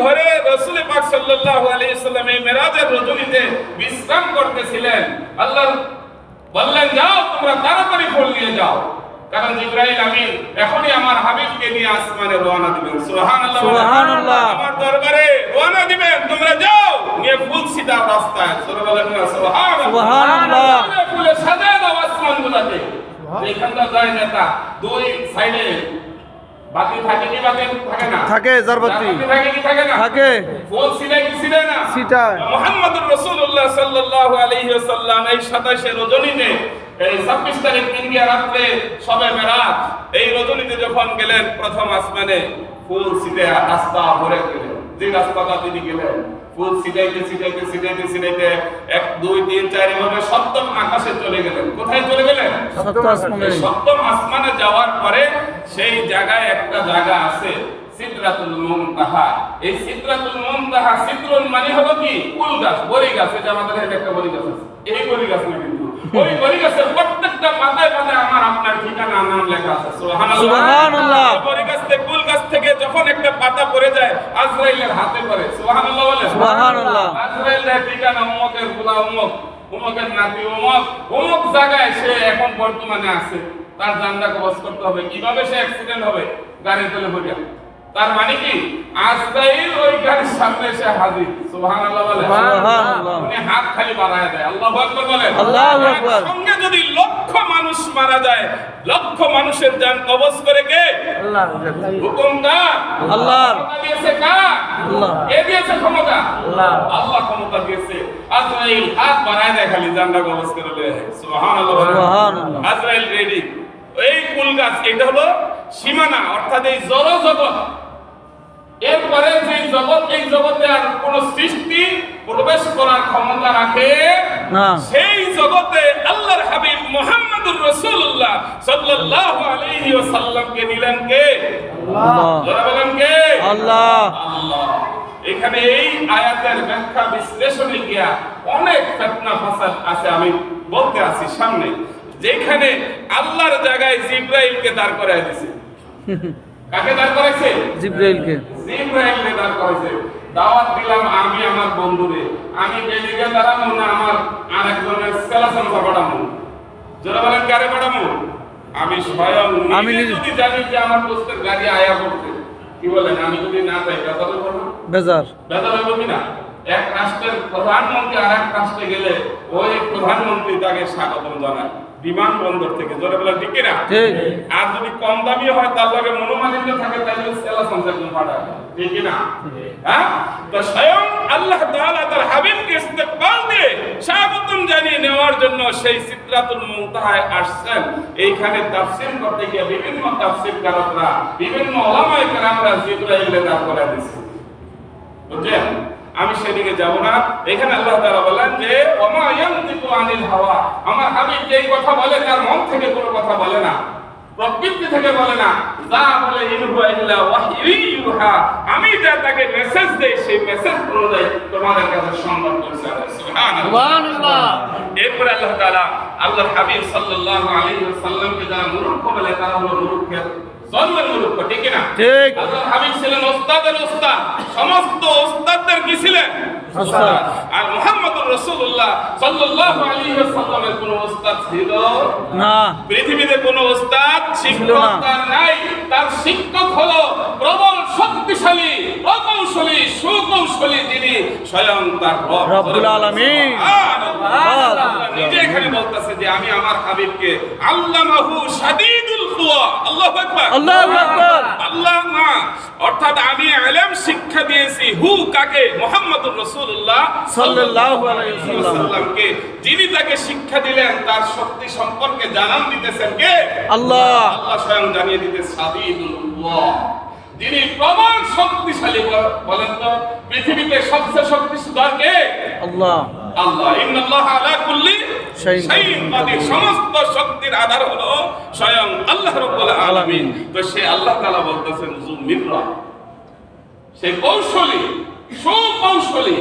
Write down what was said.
ঘরে রাসূল পাক সাল্লাল্লাহু আলাইহি ওয়াসাল্লাম এই মেরাজের রজনীতে বিশ্রাম করতেছিলেন। আল্লাহ বললেন, যাও তোমরা তাড়াতাড়ি ফুল নিয়ে যাও, কারণ জিবরাইল আমিন এখনই আমার হাবিবকে নিয়ে আসমানে রওনা দিবেন। সুবহানাল্লাহ, সুবহানাল্লাহ। আমার দরবারে রওনা দিবেন, তোমরা যাও নিয়ে ফুল সিধা রাস্তায়। সুবহানাল্লাহ, সুবহানাল্লাহ। ফুলে সাজায় দাও আসমানগুলোতে। যেখানটা যায় নেতা দুই সাইডে বাতি থাকে কি বাতি থাকে না? থাকে, জারবাতি থাকে কি থাকে না? থাকে। ফুল সিধায় কি সিধায় না? সিধায়। মুহাম্মদুর রাসূলুল্লাহ সাল্লাল্লাহু আলাইহি ওয়াসাল্লাম এই 27 রজনীতে এই 26 তারিখ ইন্ডিয়া রাতে শবে মেরাজ এই রজনীতে যখন গেলেন প্রথম আসমানে, ফুল সিধে রাস্তা ভরে গেলেন। যে রাস্তাটা তিনি গেলেন ফুল সিধাইতে সিধাইতে সিধাইতে সিধাইতে 1 2 3 4 এভাবে সপ্তম আকাশে চলে গেলেন। কোথায় চলে গেলেন? সপ্তম আসমানে। সপ্তম আসমানে যাওয়ার পরে সেই জায়গায় একটা জায়গা আছে সিদরাতুল মুনতাহা। এই সিদরাতুল মুনতাহা, সিদরুন মানে হলো কি? কুল গাছ, বড়ি গাছ। এই যে আমাদের এখানে একটা বড়ি গাছ আছে, এই বড়ি গাছ না, কিন্তু ওই বড়ি গাছের প্রত্যেকটা পাতায় পাতায় আমার আপনার ঠিকানা নাম লেখা আছে। সুবহানাল্লাহ, সুবহানাল্লাহ। বড়ি গাছ থেকে কুল গাছ থেকে যখন একটা পাতা পড়ে যায় আজরাইলের হাতে পড়ে। সুবহানাল্লাহ বলে, সুবহানাল্লাহ। আজরাইলের ঠিকানা উম্মতের গোলাম উম্মত, উম্মতের নাতি উম্মত, অমুক জায়গায় সে এখন বর্তমানে আছে। তার জানটা কবজ করতে হবে। কিভাবে সে অ্যাক্সিডেন্ট হবে? গাড়ির তলে পড়ে। তার মানে কি? আজরাইল ওই গাড়ির সামনে এসে হাজির। সুবহানাল্লাহ বলে, সুবহানাল্লাহ। উনি হাত খালি বাড়ায় দেয়। আল্লাহু আকবার বলে, আল্লাহু আকবার। সঙ্গে যদি লক্ষ মানুষ মারা যায়, লক্ষ মানুষের জান কবজ করে কে? আল্লাহ। হুকুম কার? আল্লাহ। ক্ষমতা দিয়েছে কার? আল্লাহ। কে দিয়েছে ক্ষমতা? আল্লাহ। আল্লাহ ক্ষমতা দিয়েছে। আজরাইল হাত বাড়ায় দেয়, খালি জানটা কবজ করে লয়। সুবহানাল্লাহ, সুবহানাল্লাহ। আজরাইল রেডি। এই কুল গাছ এটা হলো সীমানা, অর্থাৎ এই জড় জগৎ। এরপরে যে জগৎ, এই জগতে আর কোন সৃষ্টি প্রবেশ করার ক্ষমতা রাখে না। সেই জগতে আল্লাহর হাবিব মুহাম্মদুর রাসূলুল্লাহ সাল্লাল্লাহু আলাইহি ওয়াসাল্লামকে নিলেন কে? আল্লাহ। যারা বলেন কে? আল্লাহ, আল্লাহ। এখানে এই আয়াতের ব্যাখ্যা বিশ্লেষণে গিয়া অনেক ফিতনা ফাসাদ আছে, আমি বলতে আছি সামনে। যেখানে আল্লাহর জায়গায় জিবরাইলকে দাঁড় করায় দিয়েছে। কাকে দাঁড় করাইছে? জিবরাইলকে। জিবরাইলকে দাঁড় করাইছে। দাওয়াত দিলাম আমি আমার বন্ধুরে, আমি বেদিকে দাঁড়াবো না আমার আরেকজনের সেলাসন পাঠাবো। যারা বলেন কারে পাঠাবো? আমি স্বয়ং নিজে যদি জানি যে আমার দোস্তের গাড়ি আয়া করতে, কি বলেন, আমি যদি না যাই বেজার হবে না? বেজার হবে কি না? এক রাষ্ট্রের প্রধানমন্ত্রী আর এক রাষ্ট্রে গেলে ওই প্রধানমন্ত্রী তাকে স্বাগতম জানায় বিমানবন্দর থেকে। জোরে বলেন ঠিক কিনা? আর যদি কম দামি হয় তার লগে মনোমালিন্য থাকে তাহলে সেলা সংসার পাঠায়, ঠিক কিনা? হ্যাঁ, তো স্বয়ং আল্লাহ তাআলা তার হাবিবকে ইস্তেকবাল দিয়ে স্বাগতম জানিয়ে নেওয়ার জন্য সেই সিদরাতুল মুনতাহায় আসছেন। এইখানে তাফসীর করতে গিয়ে বিভিন্ন তাফসীরকারকরা, বিভিন্ন উলামায়ে কেরামরা জিবরাইলের দাঁড় করায় দিয়েছে। বুঝছেন? আমি সেদিকে যাব না। এখানে আল্লাহ তাআলা বলেন যে ওমা ইয়ানতিকু আনিল হাওয়া, আমার হাবিব যেই কথা বলে তার মন থেকে কোনো কথা বলে না, প্রকৃতি থেকে বলে না। যা বলে ইনহুয়া ইল্লা ওয়াহয়ু ইউহা, আমি যা তাকে মেসেজ দেই সেই মেসেজ অনুযায়ী তোমাদের কাছে সংবাদ পৌঁছে দেয়। সুবহানাল্লাহ। এরপর আল্লাহ তাআলা আল্লাহর হাবিব সাল্লাল্লাহু আলাইহি ওয়াসাল্লামকে যারা মূর্খ বলে তারা হলো মূর্খ, জন্মের মূর্খ, ঠিক না? ঠিক। আল্লাহর হাবিব ছিলেন ওস্তাদের ওস্তাদ, সমস্ত ওস্তাদদের কি ছিলেন? ওস্তাদ। আর মুহাম্মদুর রাসূলুল্লাহ সাল্লাল্লাহু আলাইহি ওয়াসাল্লামের কোনো ওস্তাদ ছিল না। পৃথিবীতে কোনো ওস্তাদ শিক্ষক তার নাই। তার শিক্ষক হলো প্রবল শক্তিশালী, প্রকৌশলী, সুকৌশলী যিনি স্বয়ং তার রব্বুল আলামিন। আল্লাহ নিজে এখানে বলতেছে যে আমি আমার হাবিবকে আল্লামাহু শাদীদুল কুওয়া। আল্লাহু আকবার, আল্লাহু আকবার। আল্লাহ না, অর্থাৎ আমি ইলম শিক্ষা দিয়েছি। হু কাকে? মুহাম্মদুর রাসূলুল্লাহ সাল্লাল্লাহু আলাইহি ওয়াসাল্লামকে। যিনি তাকে শিক্ষা দিলেন তার শক্তি সম্পর্কে জানান দিতেছেন কে? আল্লাহ। আল্লাহ স্বয়ং জানিয়ে দিতে শাদীদুল কুওয়া, যিনি প্রবল শক্তিশালী। বলেন তো পৃথিবীতে সবচেয়ে শক্তিশালী কে? আল্লাহ। আল্লাহ। ইন্নাল্লাহা আলা কুল্লি শাইইন কাদির, সমস্ত শক্তির আধার হলো স্বয়ং আল্লাহ রাব্বুল আলামিন। তো সে আল্লাহ তাআলা বলতেছেন জু মিররা, সে কৌশলী, সুকৌশলী।